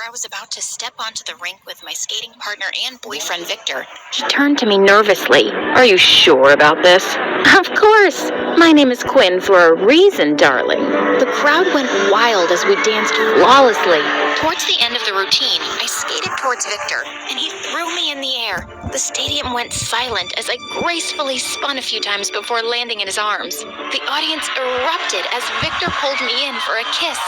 I was about to step onto the rink with my skating partner and boyfriend Victor, he turned to me nervously. Are you sure about this? Of course! My name is Quinn for a reason, darling. The crowd went wild as we danced flawlessly. Towards the end of the routine, I skated towards Victor, and he threw me in the air. The stadium went silent as I gracefully spun a few times before landing in his arms. The audience erupted as Victor pulled me in for a kiss.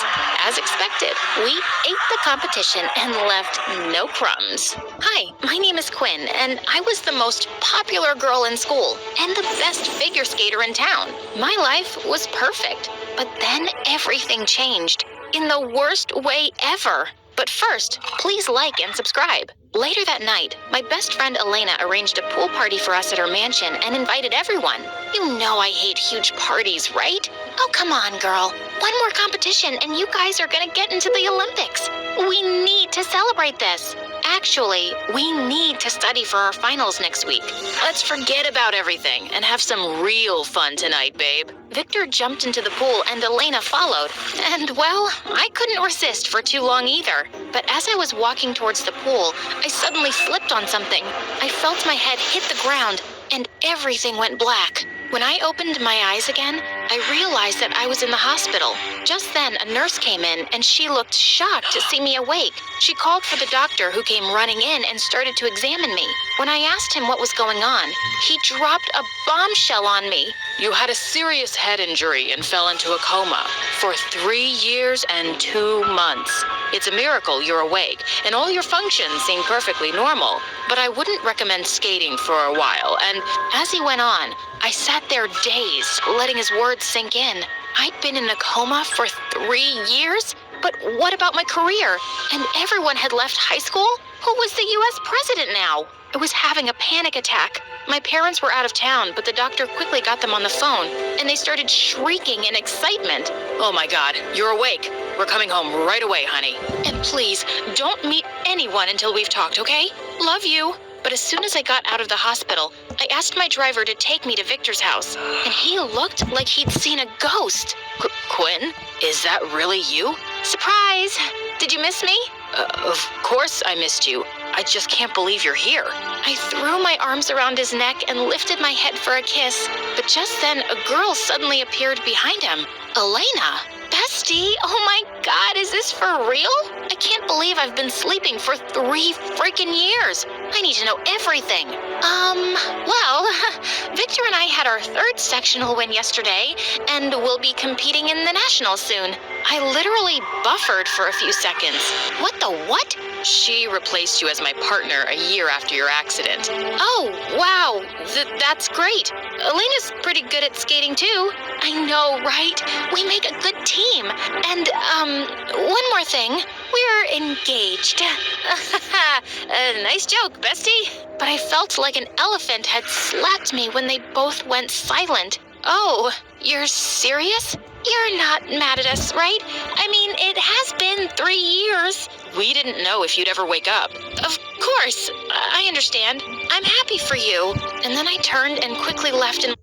As expected, we ate the competition and left no crumbs. Hi, my name is Quinn, and I was the most popular girl in school and the best figure skater in town. My life was perfect, but then everything changed in the worst way ever. But first, please like and subscribe. Later that night, my best friend Elena arranged a pool party for us at her mansion and invited everyone. You know I hate huge parties, right? Oh, come on, girl. One more competition and you guys are gonna get into the Olympics. We need to celebrate this. Actually, we need to study for our finals next week. Let's forget about everything and have some real fun tonight, babe. Victor jumped into the pool and Elena followed. And, well, I couldn't resist for too long either. But as I was walking towards the pool, I suddenly slipped on something. I felt my head hit the ground, and everything went black. When I opened my eyes again, I realized that I was in the hospital. Just then, a nurse came in, and she looked shocked to see me awake. She called for the doctor, who came running in and started to examine me. When I asked him what was going on, he dropped a bombshell on me. You had a serious head injury and fell into a coma for 3 years and 2 months. It's a miracle you're awake, and all your functions seem perfectly normal. But I wouldn't recommend skating for a while, and as he went on, I sat there dazed, letting his words sink in. I'd been in a coma for 3 years? But what about my career? And everyone had left high school? Who was the U.S. president now? I was having a panic attack. My parents were out of town, but the doctor quickly got them on the phone, and they started shrieking in excitement. Oh my God, you're awake. We're coming home right away, honey. And please, don't meet anyone until we've talked, okay? Love you. But as soon as I got out of the hospital, I asked my driver to take me to Victor's house, and he looked like he'd seen a ghost. Quinn? Is that really you? Surprise! Did you miss me? Of course I missed you. I just can't believe you're here. I threw my arms around his neck and lifted my head for a kiss, but just then a girl suddenly appeared behind him. Elena! Bestie, oh my God, is this for real? I can't believe I've been sleeping for 3 freaking years. I need to know everything. Well, Victor and I had our 3rd sectional win yesterday, and we'll be competing in the nationals soon. I literally buffered for a few seconds. What the what? She replaced you as my partner a year after your accident. Oh, wow. That's great. Elena's pretty good at skating too. I know, right? We make a good team. And, one more thing. We're engaged. Nice joke, bestie. But I felt like an elephant had slapped me when they both went silent. Oh, you're serious? You're not mad at us, right? I mean, it has been 3 years. We didn't know if you'd ever wake up. Of course. I understand. I'm happy for you. And then I turned and quickly left in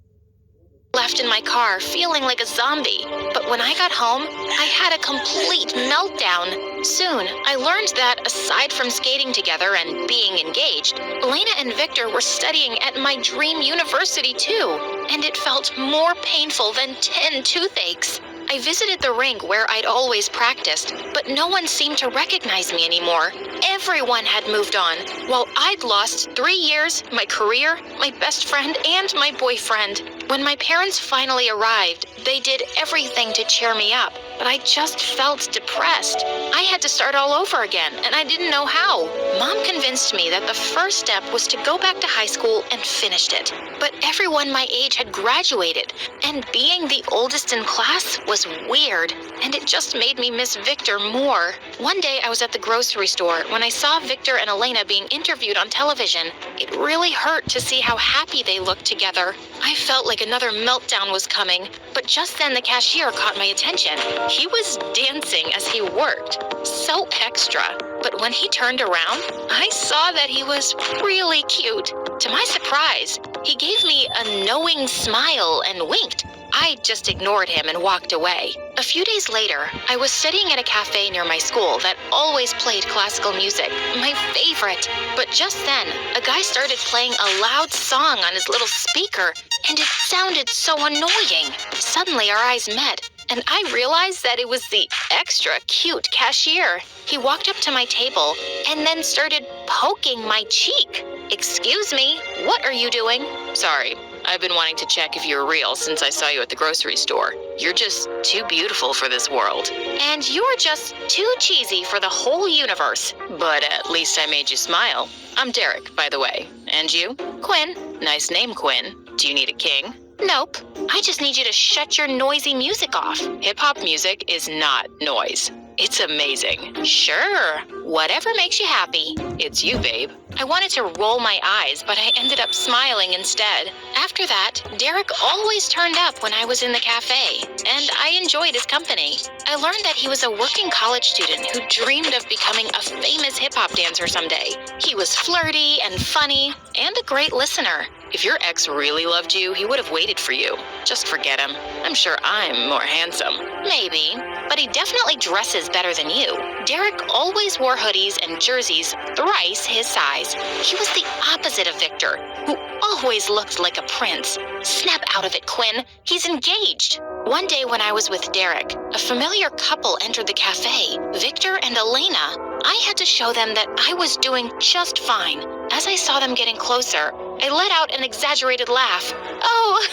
my car, feeling like a zombie. But when I got home, I had a complete meltdown. Soon, I learned that aside from skating together and being engaged, Elena and Victor were studying at my dream university too, and it felt more painful than 10 toothaches. I visited the rink where I'd always practiced, but no one seemed to recognize me anymore. Everyone had moved on, while I'd lost 3 years, my career, my best friend, and my boyfriend. When my parents finally arrived, they did everything to cheer me up, but I just felt depressed. I had to start all over again, and I didn't know how. Mom convinced me that the first step was to go back to high school and finished it. But everyone my age had graduated, and being the oldest in class was weird, and it just made me miss Victor more. One day I was at the grocery store when I saw Victor and Elena being interviewed on television. It really hurt to see how happy they looked together. I felt like another meltdown was coming, but just then the cashier caught my attention. He was dancing as he worked. So extra. But when he turned around, I saw that he was really cute. To my surprise, he gave me a knowing smile and winked. I just ignored him and walked away. A few days later, I was studying at a cafe near my school that always played classical music, my favorite. But just then, a guy started playing a loud song on his little speaker, and it sounded so annoying. Suddenly, our eyes met, and I realized that it was the extra cute cashier. He walked up to my table and then started poking my cheek. "Excuse me, what are you doing?" Sorry, I've been wanting to check if you're real since I saw you at the grocery store. You're just too beautiful for this world. "And you're just too cheesy for the whole universe." But at least I made you smile. I'm Derek, by the way. And you? "Quinn." Nice name, Quinn. Do you need a king? "Nope. I just need you to shut your noisy music off." Hip-hop music is not noise. It's amazing. "Sure. Whatever makes you happy." It's you, babe. I wanted to roll my eyes, but I ended up smiling instead. After that, Derek always turned up when I was in the cafe, and I enjoyed his company. I learned that he was a working college student who dreamed of becoming a famous hip-hop dancer someday. He was flirty and funny, and a great listener. If your ex really loved you, he would have waited for you. Just forget him. I'm sure I'm more handsome. Maybe, but he definitely dresses better than you. Derek always wore hoodies and jerseys thrice his size. He was the opposite of Victor, who always looked like a prince. Snap out of it, Quinn. He's engaged. One day when I was with Derek, a familiar couple entered the cafe, Victor and Elena. I had to show them that I was doing just fine. As I saw them getting closer, I let out an exaggerated laugh. "Oh,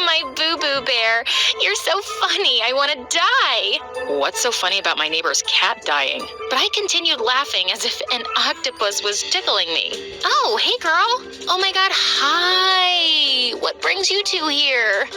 my boo-boo bear. You're so funny. I want to die." What's so funny about my neighbor's cat dying? But I continued laughing as if an octopus was tickling me. "Oh, hey, girl. Oh my God, hi. What brings you two here?"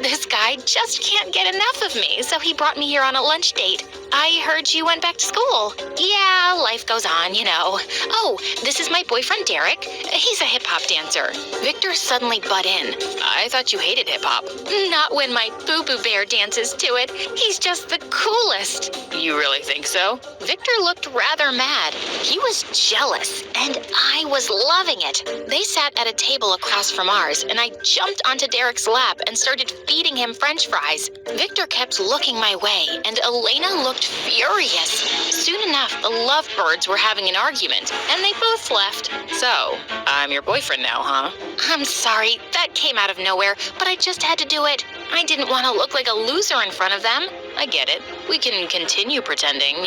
"This guy just can't get enough of me, so he brought me here on a lunch date. I heard you went back to school." "Yeah, life goes on, you know." "Oh, this is my boyfriend, Derek. He's a hip-hop dancer." Victor suddenly butt in. I thought you hated hip-hop. "Not when my boo-boo bear dances to it. He's just the coolest." You really think so? Victor looked rather mad. He was jealous, and I was loving it. They sat at a table across from ours, and I jumped onto Derek's lap and started feeding him French fries. Victor kept looking my way, and Elena looked furious. Soon enough, the lovebirds were having an argument, and they both left. So, I'm your boyfriend now, huh? I'm sorry, that came out of nowhere, but I just had to do it. I didn't want to look like a loser in front of them. I get it. We can continue pretending,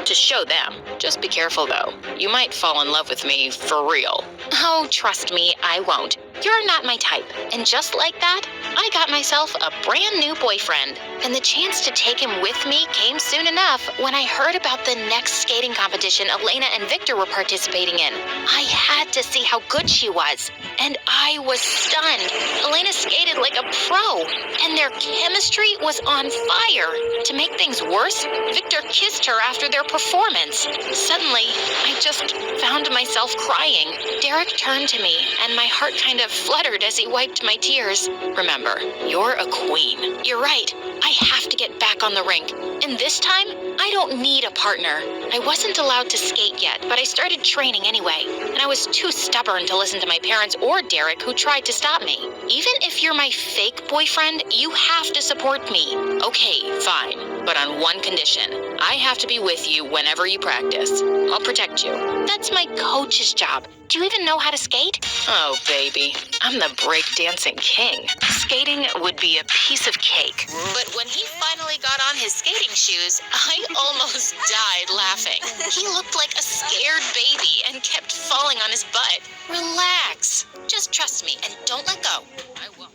to show them. Just be careful, though. You might fall in love with me for real. Oh, trust me, I won't. You're not my type. And just like that, I got myself a brand new boyfriend. And the chance to take him with me came soon enough when I heard about the next skating competition Elena and Victor were participating in. I had to see how good she was. And I was stunned. Elena skated like a pro, and their chemistry was on fire. To make things worse, Victor kissed her after their performance. Suddenly, I just found myself crying. Derek turned to me, and my heart kind of fluttered as he wiped my tears. Remember, you're a queen. You're right. I have to get back on the rink. And this time, I don't need a partner. I wasn't allowed to skate yet, but I started training anyway. And I was too stubborn to listen to my parents or Derek, who tried to stop me. Even if you're my fake boyfriend, you have to support me. Okay, fine. But on one condition. I have to be with you whenever you practice. I'll protect you. That's my coach's job. Do you even know how to skate? Oh, baby. I'm the breakdancing king. Skating would be a piece of cake. But when he finally got on his skating shoes, I almost died laughing. He looked like a scared baby and kept falling on his butt. Relax. Just trust me and don't let go. I won't.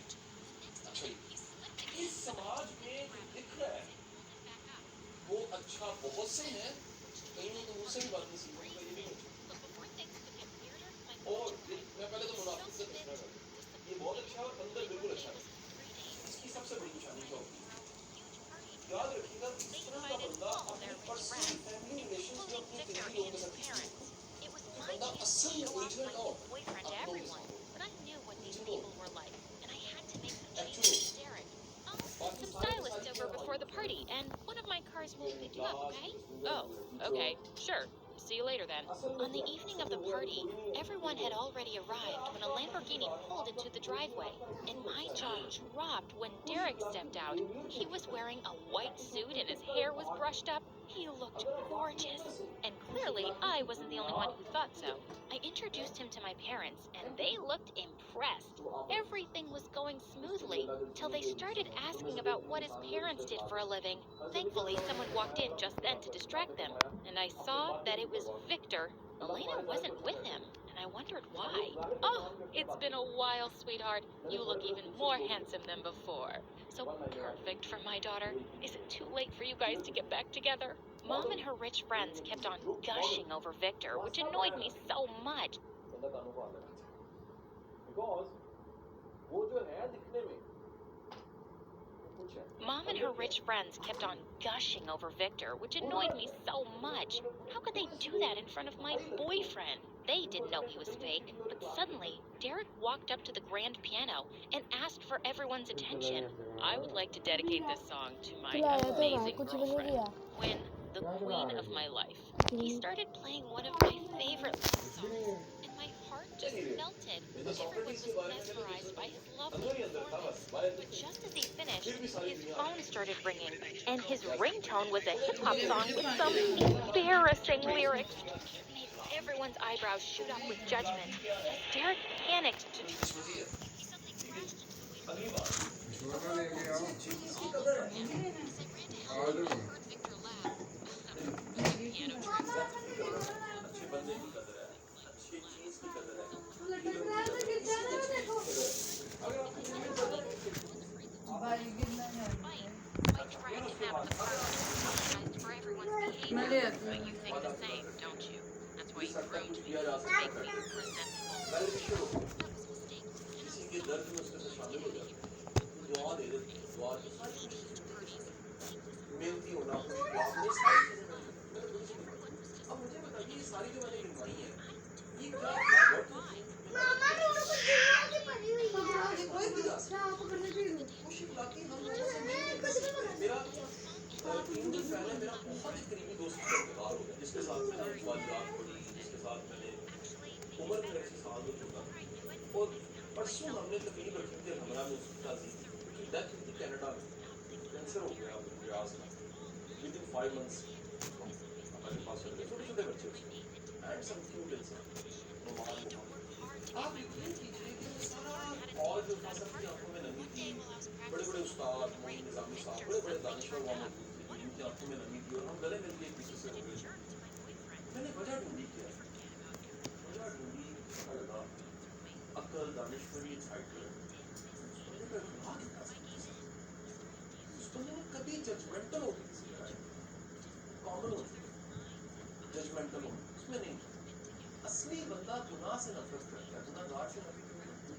Before the party, and one of my cars will pick you up, okay? Oh, okay, sure. See you later then. On the evening of the party, everyone had already arrived when a Lamborghini pulled into the driveway, and my jaw dropped when Derek stepped out. He was wearing a white suit and his hair was brushed up. He looked gorgeous, and clearly I wasn't the only one who thought so. I introduced him to my parents, and they looked impressed. Everything was going smoothly till they started asking about what his parents did for a living. Thankfully, someone walked in just then to distract them, and I saw that it was Victor. Elena wasn't with him, and I wondered why. Oh, it's been a while, sweetheart. You look even more handsome than before. So perfect for my daughter. Is it too late for you guys to get back together? Mom and her rich friends kept on gushing over Victor, which annoyed me so much. Mom and her rich friends kept on gushing over Victor, which annoyed me so much. How could they do that in front of my boyfriend? They didn't know he was fake, but suddenly, Derek walked up to the grand piano and asked for everyone's attention. I would like to dedicate this song to my amazing girlfriend, Quinn, the queen of my life. He started playing one of my favorite love songs, and my heart just melted. Everyone was mesmerized by his lovely performance. But just as he finished, his phone started ringing, and his ringtone was a hip-hop song with some embarrassing lyrics. It made everyone's eyebrows shoot up with judgment. Derek panicked to do something. He suddenly crashed into the piano. I ran to help. I heard Victor laugh. Piano for everyone's behavior. But you think the same, don't you? That's why you proved me to make me presentable. That was a mistake. परसों हमने तकरीब रखी थी हमरा में उसका कि death हुई थी कनाडा में कैंसर हो गया प्रयास में विद इन 5 मंथ्स हमारे पास छोटे छोटे बच्चे एंड सम क्यूट इंसान आप यकीन कीजिए कि सारा और जो था सबकी आंखों में नमी थी बड़े बड़े उस्ताद मोइन निजामी साहब बड़े बड़े दानिशवर वहाँ मौजूद थे जिनकी आंखों में नमी थी और हम गले मिलके एक दूसरे से हो गए मैंने वजह ढूंढी पता लगा अक्ल दानिशवरी साइकिल उसने कभी जजमेंटल हो गई कॉमन हो जजमेंटल हो उसमें नहीं असली बंदा गुनाह से नफरत करता है गुनाहगार से नफरत नहीं करता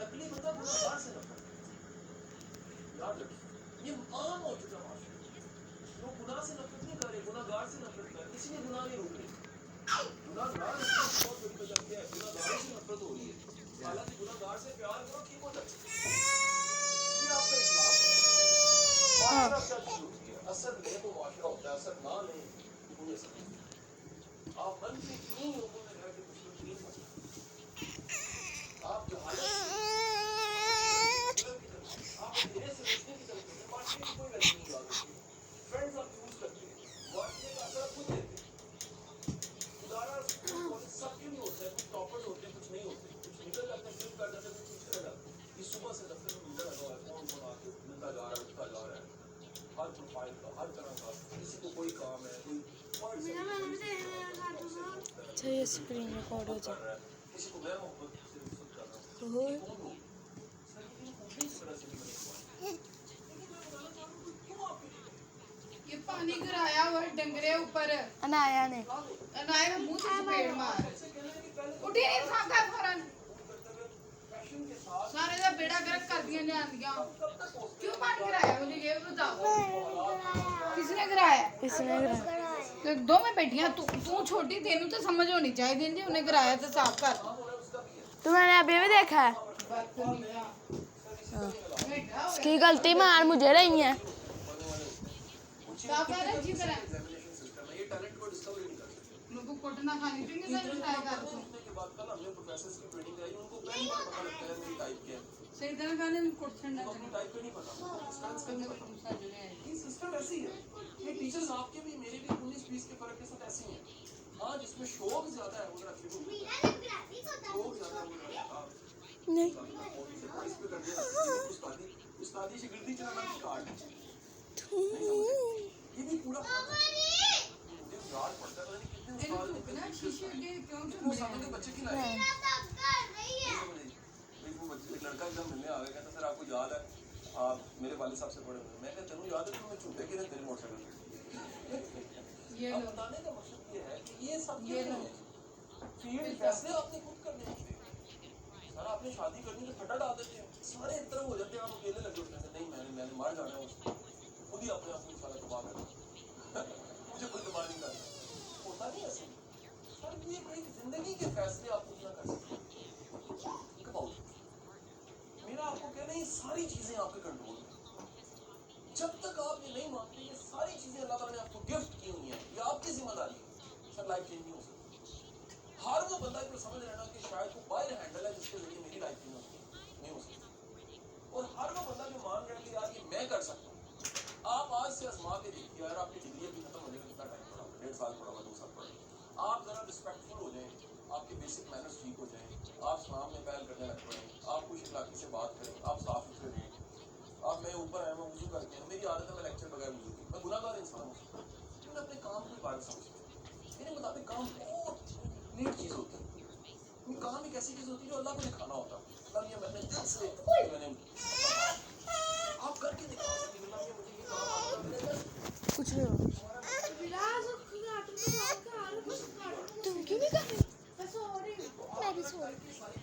नकली बंदा गुनाहगार से नफरत करता है याद रखिए ये आम हो चुका माशरे लोग गुनाह से नफरत नहीं कर रहे गुनाहगार से नफरत कर रहे इसलिए गुनाह नहीं रोक रहे गुनाहगार बहुत बड़ी वजह क्या है गुनाहगार से नफरत हो रही है हालांकि गुनाहगार से प्यार करो ठीक हो जाए ये आपका इखलास है माशरा क्या चीज होती है असर ले तो माशरा होता है असर ना ले तो कोई असर नहीं आप मन से क्यों लोगों ने रह के कुछ लोग नहीं समझते आप जो हालत आप धीरे से बचने की तरफ माशरे की कोई गलती नहीं होती फ्रेंड्स आप यूज करते हैं माशरे का असर खुद लेते हैं सबके नहीं होता है कुछ टॉपर्स होते हैं कुछ नहीं होते कुछ निकल जाते हैं फिल्म कर जाते हैं कुछ रह जाता है इस सुबह से दफ्तर में मिलता रहा है कौन कौन आके मिलता जा रहा है उठता जा रहा है हर प्रोफाइल का हर तरह का किसी को कोई काम है कोई अच्छा ये स्क्रीन रिकॉर्ड हो जाए किसी को गैर मोहब्बत से रुखसत कर रहा है कौन हो इस तरह से नहीं ये पानी गिराया हुआ डंगरे ऊपर अनाया ने अनाया मुंह से चपेट मार उठी नहीं सकता फौरन सारे का बेड़ा गर्क कर दिया ने आंदियां क्यों पानी गिराया मुझे ये बताओ किसने गिराया तो दो में बैठियां तू छोटी तेनू तो समझ होनी चाहिए जी उन्हें गिराया तो साफ कर तो मैंने अभी भी देखा है उसकी गलती मान मुझे रही है साफ है अच्छी तरह ये टैलेंट को डिस्कवर नहीं कर सकते रोट ना खानी चाहिए इतने तो ट्राई कर पढ़ने लिखने के बाद कल हमने प्रोफेसर्स की ट्रेनिंग कराई, उनको पहली बार पता लगता है मेरी टाइप क्या है। सही तरह खाने में कुछ ठंडा उनको अपनी टाइप का नहीं पता, स्ट्रेंथ्स का नहीं पता। ये सिस्टम ऐसी है। ये टीचर्स आपके भी मेरे भी 19-20 के फर्क के साथ ऐसे ही हैं। हाँ, जिसमें शौक ज्यादा है वो जरा फिर शौक ज्यादा है वो जरा नहीं इस पे कर दिया। उस्तादी शिगिर्दी चला ना कार्ड। ये भी पूरा मुझे याद पड़ता है, पता नहीं कितने उस्ताद ने ना शीशे के क्यों वो सामने के बच्चे की लाए। वो बच्चे एक लड़का एकदम मिलने आ गया, कहता सर आपको याद है आप मेरे वाले साहब से पढ़े हुए। मैं कहता चलो याद है तो मैं छूटे कि तेरे मोटरसाइकिल पे। अब बताने का मकसद ये है कि ये सब फील्ड फैसले आपने खुद करने होते हैं। सर आपने शादी करनी तो फटा डाल देते हैं, सारे एक तरफ हो जाते हैं, आप अकेले लगे होते हैं। नहीं मैंने मार जाना है उसको, खुद ही अपने आप को सारा तबाह कर मुझे कोई तबाह नहीं करता। होता नहीं ऐसे। सर ये एक जिंदगी के फैसले आप खुद ना कर सकते। मेरा आपको कहना है ये सारी चीजें आपके कंट्रोल में। जब तक आप ये नहीं मानते ये सारी चीजें अल्लाह ताला ने आपको गिफ्ट की हुई हैं, ये आपकी जिम्मेदारी है। सर लाइफ चेंज नहीं हो सकती। हर वो बंदा को समझ लेना कि शायद वो बाय हैंडल है जिसके जरिए मेरी लाइफ नहीं हो सकती। और हर वो बंदा जो मान रहा है कि यार ये मैं कर सकता हूँ। आप आज से आजमा के देखिए यार, आपकी डिग्री अभी खत्म होने का कितना टाइम पड़ा, 1.5 साल पड़ा हुआ, 2 साल पड़ा। आप जरा रिस्पेक्टफुल हो जाएं, आपके बेसिक मैनर्स ठीक हो जाएं, आप इस्लाम में पहल करने लग पड़ें, आप खुश इखलाकी से बात करें, आप साफ सुथरे रहें। आप मैं ऊपर आया मैं वजू करके हैं, मेरी आदत है मैं लेक्चर बगैर वजू की, मैं गुनाहगार इंसान हूँ। मैं अपने काम को इबादत समझता हूँ। मेरे मुताबिक काम बहुत नीट चीज़ होती है। काम एक ऐसी चीज़ होती है जो अल्लाह को दिखाना होता है। मतलब ये मैंने दिल से मैंने आप करके दिखा सकते हैं। मतलब ये मुझे ये काम कुछ नहीं हो तुम क्यों नहीं कर रही? मैं भी सो रही यार